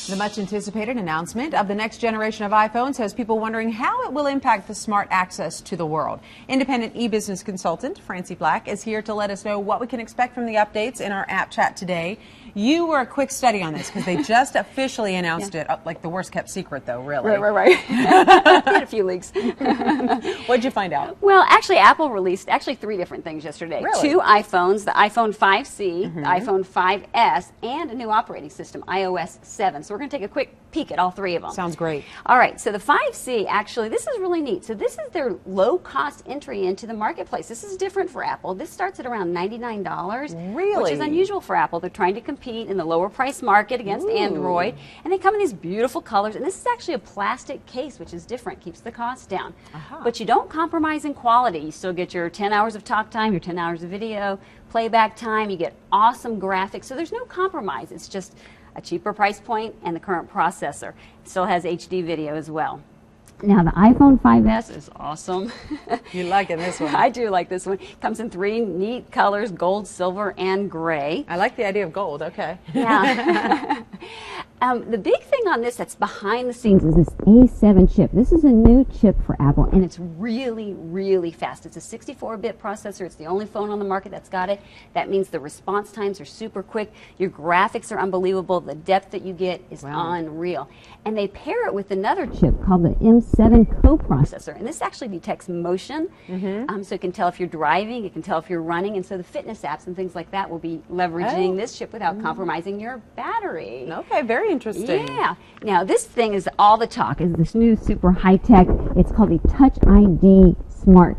The much anticipated announcement of the next generation of iPhones has people wondering how it will impact the smart access to the world. Independent e-business consultant Francie Black is here to let us know what we can expect from the updates in our app chat today. You were a quick study on this because they just officially announced it, like the worst kept secret though, really. Right. Had a few leaks. What'd you find out? Well, actually Apple released three different things yesterday. Really? 2 iPhones, the iPhone 5C, the iPhone 5S, and a new operating system, iOS 7. So we're going to take a quick peek at all three of them. Sounds great. All right, so the 5C, actually, this is really neat. So this is their low-cost entry into the marketplace. This is different for Apple. This starts at around $99, Really? which is unusual for Apple. They're trying to compete in the lower price market against Android, and they come in these beautiful colors. And this is actually a plastic case, which is different, keeps the cost down. But you don't compromise in quality. You still get your 10 hours of talk time, your 10 hours of video, playback time. You get awesome graphics. So there's no compromise. It's just a cheaper price point and the current processor. It still has HD video as well. Now the iPhone 5S is awesome. You liking this one? I do like this one. Comes in 3 neat colors, gold, silver, and gray. I like the idea of gold, okay. Yeah. The big thing on this that's behind the scenes is this A7 chip. This is a new chip for Apple, and it's really, really fast. It's a 64-bit processor. It's the only phone on the market that's got it. That means the response times are super quick. Your graphics are unbelievable. The depth that you get is unreal. And they pair it with another chip called the M7 coprocessor, and this actually detects motion. So it can tell if you're driving, it can tell if you're running, and so the fitness apps and things like that will be leveraging this chip without compromising your battery. Okay, very interesting. Yeah. Now this thing is all the talk, is this new super high-tech, it's called the Touch ID Smart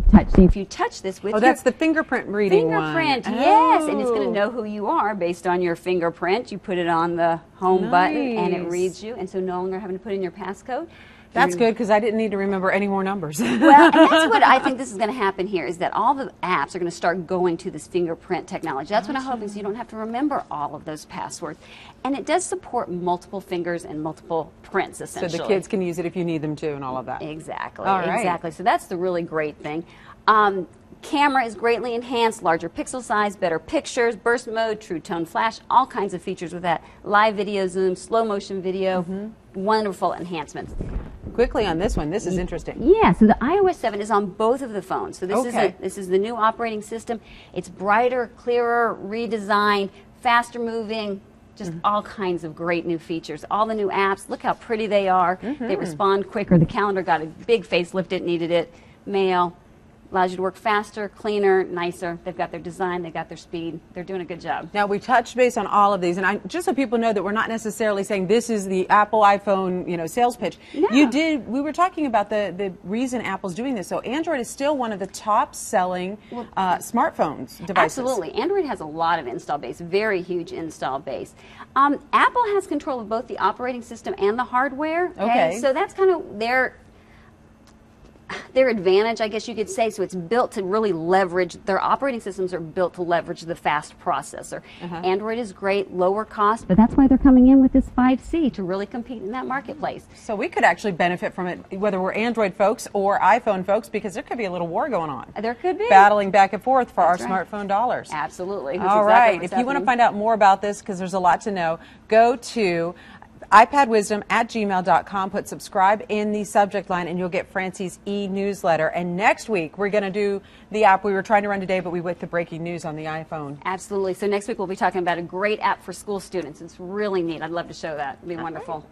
Touch. So if you touch this with that's the fingerprint reading fingerprint, one. yes, and it's going to know who you are based on your fingerprint. You put it on the home button and it reads you, and so no longer having to put in your passcode. That's good because I didn't need to remember any more numbers. Well, and that's what I think this is going to happen here, is that all the apps are going to start going to this fingerprint technology. That's what I'm hoping, so you don't have to remember all of those passwords. And it does support multiple fingers and multiple prints, essentially. So the kids can use it if you need them to and all of that. Exactly. All right. Exactly. So that's the really great thing. Camera is greatly enhanced, larger pixel size, better pictures, burst mode, true tone flash, all kinds of features with that. Live video zoom, slow motion video, wonderful enhancements. Quickly on this one, this is interesting. Yeah, so the iOS 7 is on both of the phones. So this is the new operating system. It's brighter, clearer, redesigned, faster moving, just all kinds of great new features. All the new apps, look how pretty they are. They respond quicker. The calendar got a big facelift, it needed it. Mail. Allows you to work faster, cleaner, nicer. They've got their design, they've got their speed. They're doing a good job. Now, we touched base on all of these, and just so people know that we're not necessarily saying this is the Apple iPhone, sales pitch. No. We were talking about the reason Apple's doing this. So Android is still one of the top-selling smartphones devices. Absolutely. Android has a lot of install base, very huge install base. Apple has control of both the operating system and the hardware. Okay. So that's kind of their advantage, I guess you could say. So it's built to really leverage, their operating systems are built to leverage the fast processor. Android is great, lower cost, but that's why they're coming in with this 5C to really compete in that marketplace. So we could actually benefit from it, whether we're Android folks or iPhone folks, because there could be a little war going on. There could be. Battling back and forth for our smartphone dollars. Absolutely. All right. If you want to find out more about this, because there's a lot to know, go to iPadWisdom@gmail.com. Put subscribe in the subject line and you'll get Francie's e-newsletter. And next week we're going to do the app we were trying to run today, but we went to breaking news on the iPhone. Absolutely. So next week we'll be talking about a great app for school students. It's really neat. I'd love to show that. It'd be wonderful.